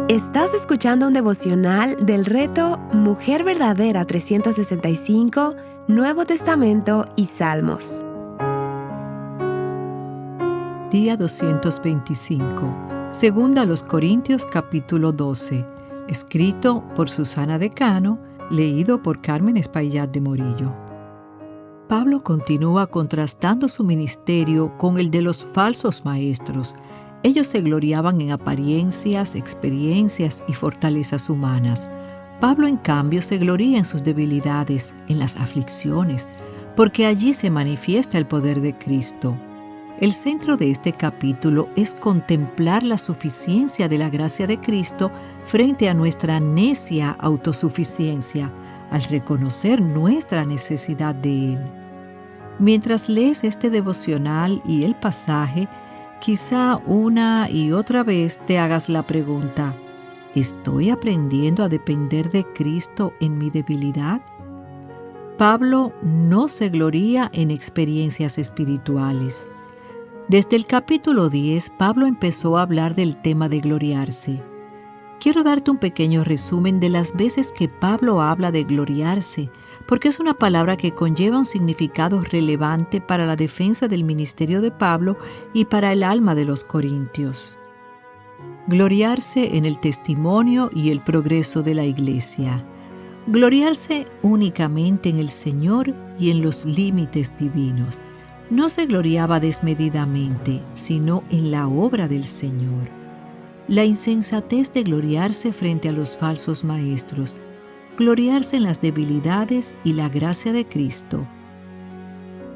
Estás escuchando un devocional del reto Mujer Verdadera 365, Nuevo Testamento y Salmos. Día 225. Segunda a los Corintios capítulo 12. Escrito por Susana Decano, leído por Carmen Espaillat de Morillo. Pablo continúa contrastando su ministerio con el de los falsos maestros. Ellos se gloriaban en apariencias, experiencias y fortalezas humanas. Pablo, en cambio, se gloria en sus debilidades, en las aflicciones, porque allí se manifiesta el poder de Cristo. El centro de este capítulo es contemplar la suficiencia de la gracia de Cristo frente a nuestra necia autosuficiencia, al reconocer nuestra necesidad de Él. Mientras lees este devocional y el pasaje, quizá una y otra vez te hagas la pregunta: ¿estoy aprendiendo a depender de Cristo en mi debilidad? Pablo no se gloría en experiencias espirituales. Desde el capítulo 10, Pablo empezó a hablar del tema de gloriarse. Quiero darte un pequeño resumen de las veces que Pablo habla de gloriarse, porque es una palabra que conlleva un significado relevante para la defensa del ministerio de Pablo y para el alma de los corintios. Gloriarse en el testimonio y el progreso de la iglesia. Gloriarse únicamente en el Señor y en los límites divinos. No se gloriaba desmedidamente, sino en la obra del Señor. La insensatez de gloriarse frente a los falsos maestros, gloriarse en las debilidades y la gracia de Cristo.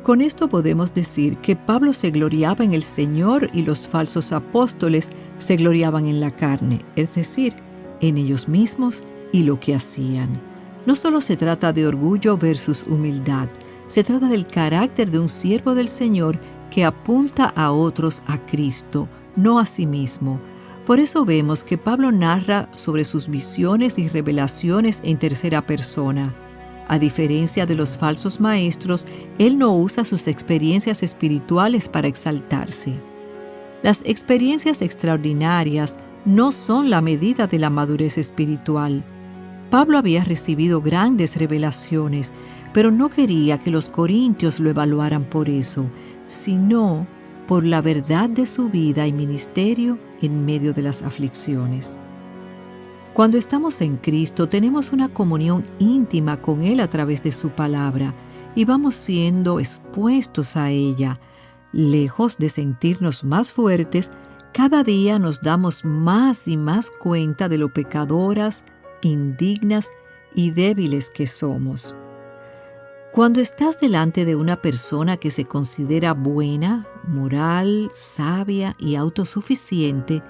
Con esto podemos decir que Pablo se gloriaba en el Señor y los falsos apóstoles se gloriaban en la carne, es decir, en ellos mismos y lo que hacían. No solo se trata de orgullo versus humildad, se trata del carácter de un siervo del Señor que apunta a otros a Cristo, no a sí mismo. Por eso vemos que Pablo narra sobre sus visiones y revelaciones en tercera persona. A diferencia de los falsos maestros, él no usa sus experiencias espirituales para exaltarse. Las experiencias extraordinarias no son la medida de la madurez espiritual. Pablo había recibido grandes revelaciones, pero no quería que los corintios lo evaluaran por eso, sino por la verdad de su vida y ministerio en medio de las aflicciones. Cuando estamos en Cristo, tenemos una comunión íntima con Él a través de su palabra y vamos siendo expuestos a ella. Lejos de sentirnos más fuertes, cada día nos damos más y más cuenta de lo pecadoras, indignas y débiles que somos. Cuando estás delante de una persona que se considera buena, moral, sabia y autosuficiente,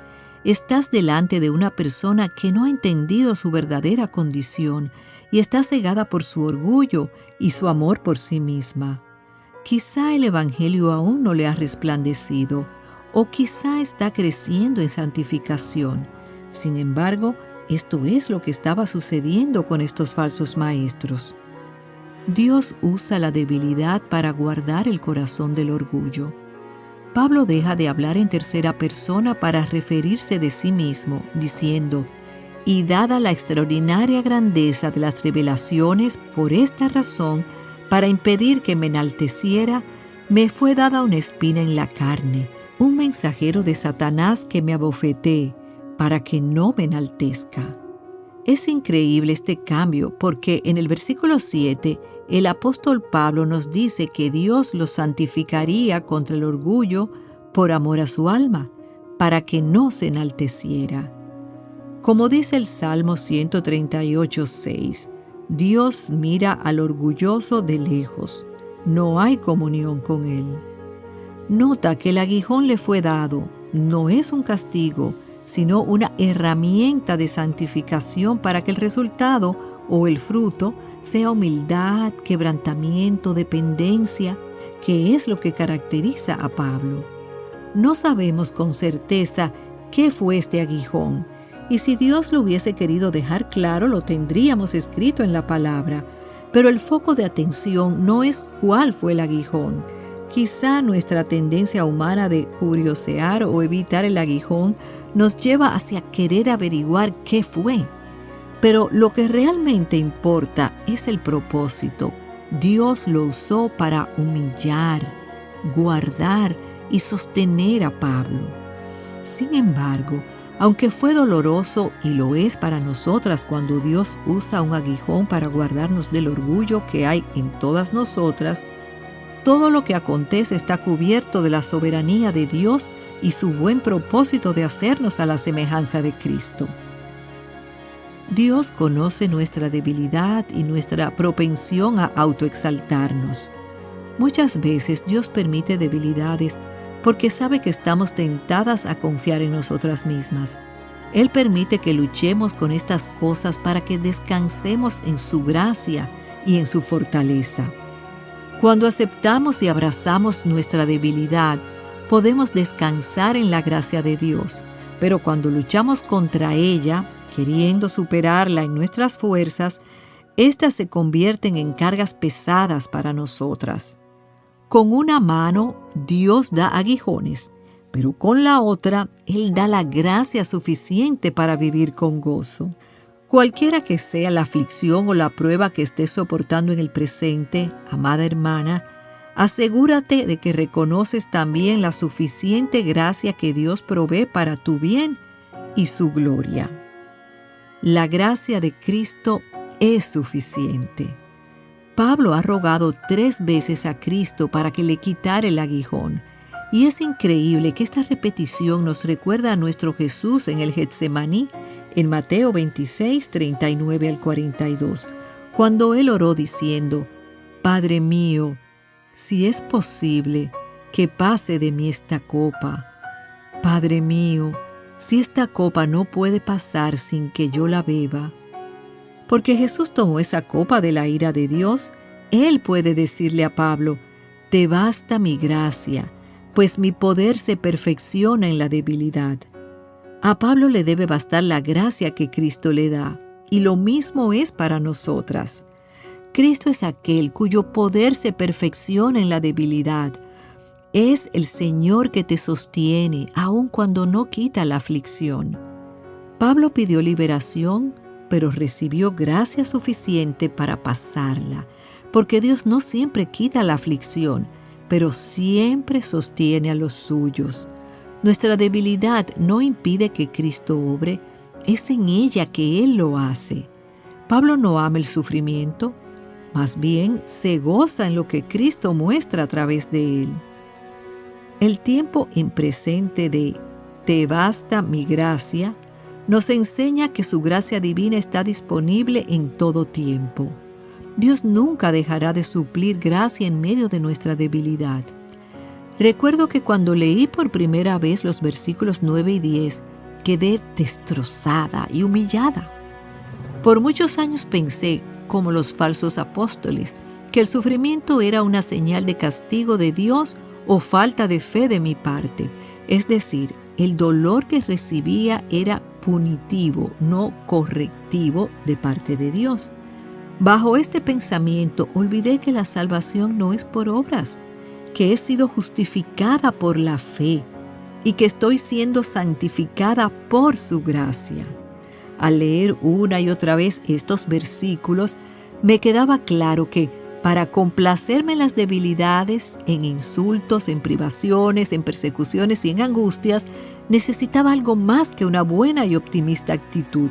estás delante de una persona que no ha entendido su verdadera condición y está cegada por su orgullo y su amor por sí misma. Quizá el Evangelio aún no le ha resplandecido, o quizá está creciendo en santificación. Sin embargo, esto es lo que estaba sucediendo con estos falsos maestros. Dios usa la debilidad para guardar el corazón del orgullo. Pablo deja de hablar en tercera persona para referirse de sí mismo, diciendo: «Y dada la extraordinaria grandeza de las revelaciones, por esta razón, para impedir que me enalteciera, me fue dada una espina en la carne, un mensajero de Satanás que me abofetee, para que no me enaltezca». Es increíble este cambio porque en el versículo 7 el apóstol Pablo nos dice que Dios lo santificaría contra el orgullo por amor a su alma, para que no se enalteciera. Como dice el Salmo 138:6, Dios mira al orgulloso de lejos, no hay comunión con él. Nota que el aguijón le fue dado, no es un castigo, sino una herramienta de santificación para que el resultado o el fruto sea humildad, quebrantamiento, dependencia, que es lo que caracteriza a Pablo. No sabemos con certeza qué fue este aguijón, y si Dios lo hubiese querido dejar claro, lo tendríamos escrito en la palabra, pero el foco de atención no es cuál fue el aguijón. Quizá nuestra tendencia humana de curiosear o evitar el aguijón nos lleva hacia querer averiguar qué fue. Pero lo que realmente importa es el propósito. Dios lo usó para humillar, guardar y sostener a Pablo. Sin embargo, aunque fue doloroso y lo es para nosotras cuando Dios usa un aguijón para guardarnos del orgullo que hay en todas nosotras, todo lo que acontece está cubierto de la soberanía de Dios y su buen propósito de hacernos a la semejanza de Cristo. Dios conoce nuestra debilidad y nuestra propensión a autoexaltarnos. Muchas veces Dios permite debilidades porque sabe que estamos tentadas a confiar en nosotras mismas. Él permite que luchemos con estas cosas para que descansemos en su gracia y en su fortaleza. Cuando aceptamos y abrazamos nuestra debilidad, podemos descansar en la gracia de Dios, pero cuando luchamos contra ella, queriendo superarla en nuestras fuerzas, éstas se convierten en cargas pesadas para nosotras. Con una mano, Dios da aguijones, pero con la otra, Él da la gracia suficiente para vivir con gozo. Cualquiera que sea la aflicción o la prueba que estés soportando en el presente, amada hermana, asegúrate de que reconoces también la suficiente gracia que Dios provee para tu bien y su gloria. La gracia de Cristo es suficiente. Pablo ha rogado 3 veces a Cristo para que le quitara el aguijón. Y es increíble que esta repetición nos recuerda a nuestro Jesús en el Getsemaní, en Mateo 26, 39 al 42, cuando Él oró diciendo: Padre mío, si es posible, que pase de mí esta copa. Padre mío, si esta copa no puede pasar sin que yo la beba. Porque Jesús tomó esa copa de la ira de Dios, Él puede decirle a Pablo: Te basta mi gracia, pues mi poder se perfecciona en la debilidad. A Pablo le debe bastar la gracia que Cristo le da, y lo mismo es para nosotras. Cristo es aquel cuyo poder se perfecciona en la debilidad. Es el Señor que te sostiene, aun cuando no quita la aflicción. Pablo pidió liberación, pero recibió gracia suficiente para pasarla, porque Dios no siempre quita la aflicción, pero siempre sostiene a los suyos. Nuestra debilidad no impide que Cristo obre, es en ella que Él lo hace. Pablo no ama el sufrimiento, más bien se goza en lo que Cristo muestra a través de Él. El tiempo en presente de «Te basta mi gracia» nos enseña que su gracia divina está disponible en todo tiempo. Dios nunca dejará de suplir gracia en medio de nuestra debilidad. Recuerdo que cuando leí por primera vez los versículos 9 y 10, quedé destrozada y humillada. Por muchos años pensé, como los falsos apóstoles, que el sufrimiento era una señal de castigo de Dios o falta de fe de mi parte. Es decir, el dolor que recibía era punitivo, no correctivo de parte de Dios. Bajo este pensamiento, olvidé que la salvación no es por obras, que he sido justificada por la fe y que estoy siendo santificada por su gracia. Al leer una y otra vez estos versículos, me quedaba claro que para complacerme en las debilidades, en insultos, en privaciones, en persecuciones y en angustias, necesitaba algo más que una buena y optimista actitud,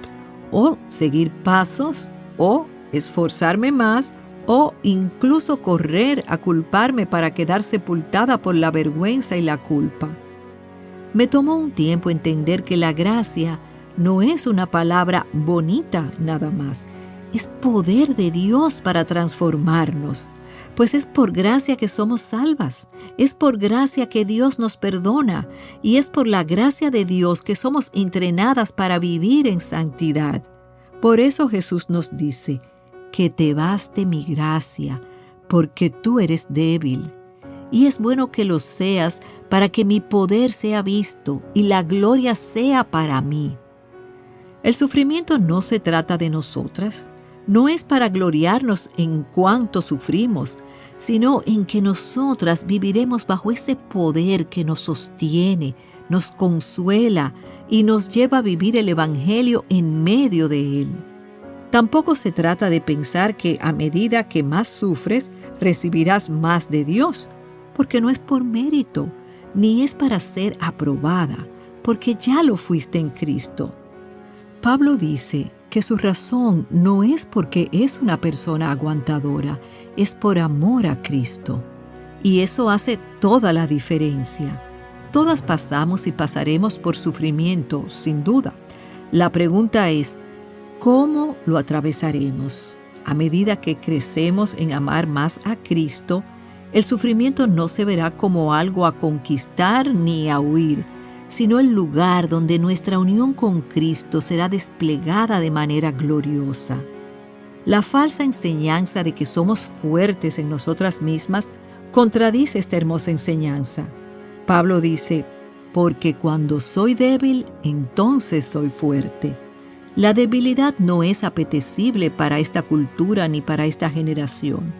o seguir pasos, o esforzarme más, o incluso correr a culparme para quedar sepultada por la vergüenza y la culpa. Me tomó un tiempo entender que la gracia no es una palabra bonita nada más, es poder de Dios para transformarnos, pues es por gracia que somos salvas, es por gracia que Dios nos perdona y es por la gracia de Dios que somos entrenadas para vivir en santidad. Por eso Jesús nos dice: que te baste mi gracia, porque tú eres débil. Y es bueno que lo seas para que mi poder sea visto y la gloria sea para mí. El sufrimiento no se trata de nosotras. no es para gloriarnos en cuanto sufrimos, sino en que nosotras viviremos bajo ese poder que nos sostiene, nos consuela y nos lleva a vivir el Evangelio en medio de él. Tampoco se trata de pensar que a medida que más sufres, recibirás más de Dios, porque no es por mérito, ni es para ser aprobada, porque ya lo fuiste en Cristo. Pablo dice que su razón no es porque es una persona aguantadora, es por amor a Cristo. Y eso hace toda la diferencia. Todas pasamos y pasaremos por sufrimiento, sin duda. La pregunta es, ¿cómo lo atravesaremos? A medida que crecemos en amar más a Cristo, el sufrimiento no se verá como algo a conquistar ni a huir, sino el lugar donde nuestra unión con Cristo será desplegada de manera gloriosa. La falsa enseñanza de que somos fuertes en nosotras mismas contradice esta hermosa enseñanza. Pablo dice, porque cuando soy débil, entonces soy fuerte. La debilidad no es apetecible para esta cultura ni para esta generación.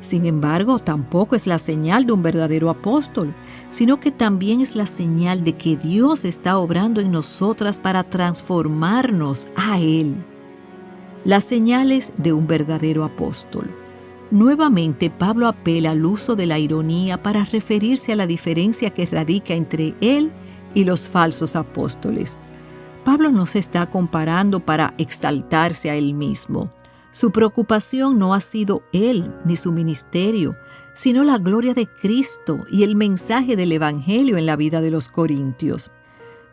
Sin embargo, tampoco es la señal de un verdadero apóstol, sino que también es la señal de que Dios está obrando en nosotras para transformarnos a Él. Las señales de un verdadero apóstol. Nuevamente, Pablo apela al uso de la ironía para referirse a la diferencia que radica entre él y los falsos apóstoles. Pablo no se está comparando para exaltarse a él mismo. Su preocupación no ha sido él ni su ministerio, sino la gloria de Cristo y el mensaje del Evangelio en la vida de los corintios.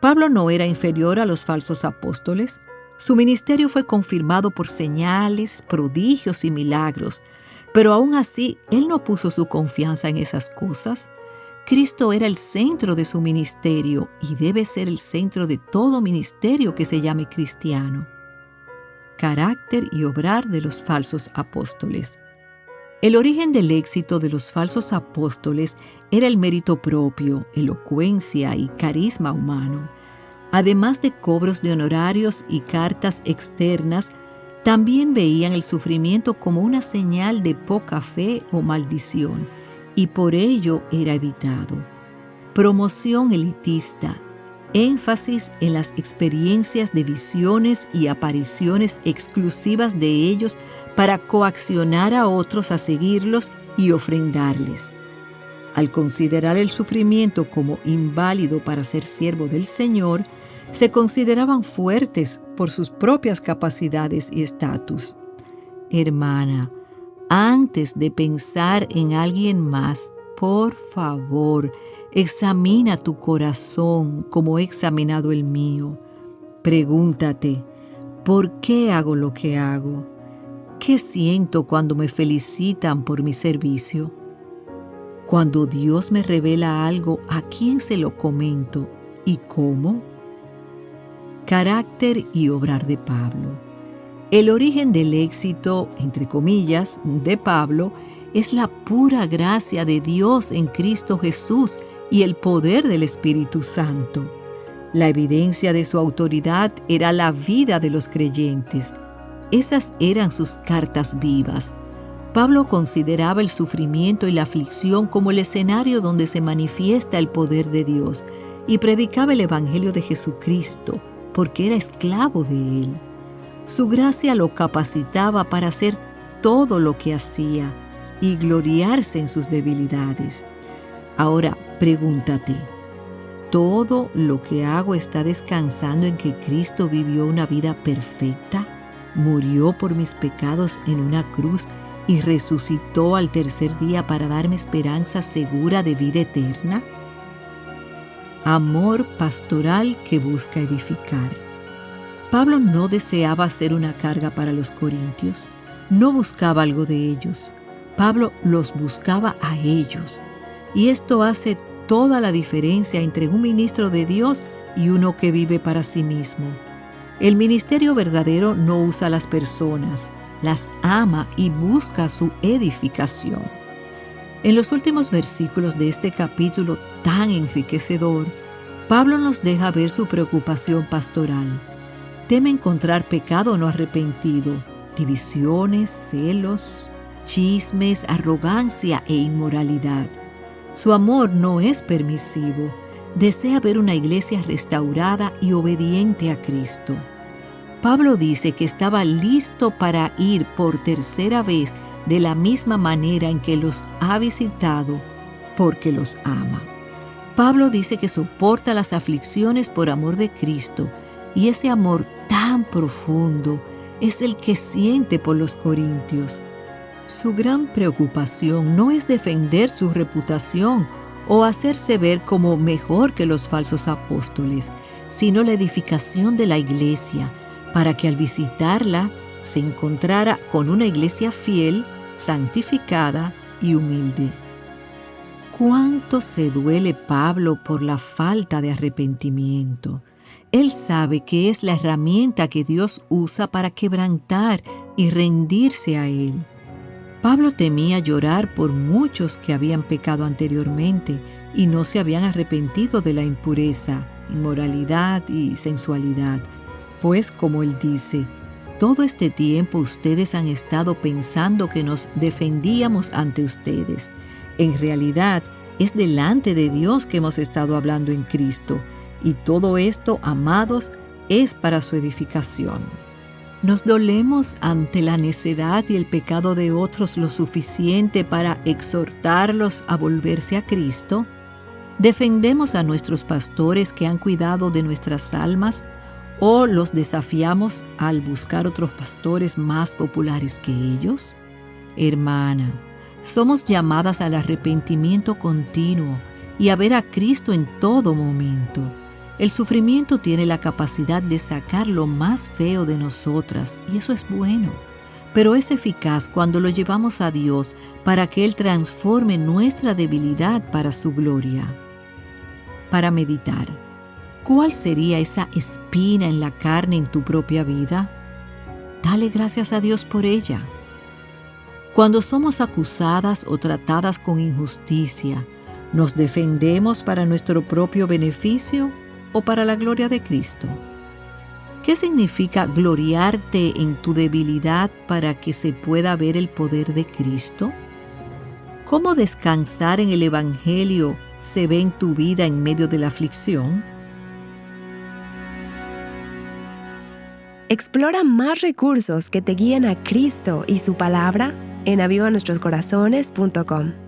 Pablo no era inferior a los falsos apóstoles. Su ministerio fue confirmado por señales, prodigios y milagros, pero aún así él no puso su confianza en esas cosas. Cristo era el centro de su ministerio y debe ser el centro de todo ministerio que se llame cristiano. Carácter y obrar de los falsos apóstoles. El origen del éxito de los falsos apóstoles era el mérito propio, elocuencia y carisma humano. Además de cobros de honorarios y cartas externas, también veían el sufrimiento como una señal de poca fe o maldición, y por ello era evitado. Promoción elitista, énfasis en las experiencias de visiones y apariciones exclusivas de ellos para coaccionar a otros a seguirlos y ofrendarles. Al considerar el sufrimiento como inválido para ser siervo del Señor, se consideraban fuertes por sus propias capacidades y estatus. Hermana, antes de pensar en alguien más, por favor, examina tu corazón como he examinado el mío. Pregúntate, ¿por qué hago lo que hago? ¿Qué siento cuando me felicitan por mi servicio? Cuando Dios me revela algo, ¿a quién se lo comento y cómo? Carácter y obrar de Pablo. El origen del éxito, entre comillas, de Pablo es la pura gracia de Dios en Cristo Jesús y el poder del Espíritu Santo. La evidencia de su autoridad era la vida de los creyentes. Esas eran sus cartas vivas. Pablo consideraba el sufrimiento y la aflicción como el escenario donde se manifiesta el poder de Dios y predicaba el Evangelio de Jesucristo porque era esclavo de él. Su gracia lo capacitaba para hacer todo lo que hacía y gloriarse en sus debilidades. Ahora, pregúntate, ¿todo lo que hago está descansando en que Cristo vivió una vida perfecta, murió por mis pecados en una cruz y resucitó al tercer día para darme esperanza segura de vida eterna? Amor pastoral que busca edificar. Pablo no deseaba ser una carga para los corintios, no buscaba algo de ellos. Pablo los buscaba a ellos. Y esto hace toda la diferencia entre un ministro de Dios y uno que vive para sí mismo. El ministerio verdadero no usa a las personas, las ama y busca su edificación. En los últimos versículos de este capítulo tan enriquecedor, Pablo nos deja ver su preocupación pastoral. Teme encontrar pecado no arrepentido, divisiones, celos, chismes, arrogancia e inmoralidad. Su amor no es permisivo. Desea ver una iglesia restaurada y obediente a Cristo. Pablo dice que estaba listo para ir por tercera vez de la misma manera en que los ha visitado, porque los ama. Pablo dice que soporta las aflicciones por amor de Cristo, y ese amor tan profundo es el que siente por los corintios. Su gran preocupación no es defender su reputación o hacerse ver como mejor que los falsos apóstoles, sino la edificación de la iglesia, para que al visitarla se encontrara con una iglesia fiel, santificada y humilde. ¿Cuánto se duele Pablo por la falta de arrepentimiento? Él sabe que es la herramienta que Dios usa para quebrantar y rendirse a Él. Pablo temía llorar por muchos que habían pecado anteriormente y no se habían arrepentido de la impureza, inmoralidad y sensualidad. Pues, como él dice, todo este tiempo ustedes han estado pensando que nos defendíamos ante ustedes. En realidad, es delante de Dios que hemos estado hablando en Cristo, y todo esto, amados, es para su edificación. ¿Nos dolemos ante la necedad y el pecado de otros lo suficiente para exhortarlos a volverse a Cristo? ¿Defendemos a nuestros pastores que han cuidado de nuestras almas o los desafiamos al buscar otros pastores más populares que ellos? Hermana, somos llamadas al arrepentimiento continuo y a ver a Cristo en todo momento. El sufrimiento tiene la capacidad de sacar lo más feo de nosotras, y eso es bueno, pero es eficaz cuando lo llevamos a Dios para que Él transforme nuestra debilidad para su gloria. Para meditar, ¿cuál sería esa espina en la carne en tu propia vida? Dale gracias a Dios por ella. Cuando somos acusadas o tratadas con injusticia, ¿nos defendemos para nuestro propio beneficio o para la gloria de Cristo? ¿Qué significa gloriarte en tu debilidad para que se pueda ver el poder de Cristo? ¿Cómo descansar en el Evangelio se ve en tu vida en medio de la aflicción? Explora más recursos que te guíen a Cristo y su palabra en avivanuestroscorazones.com.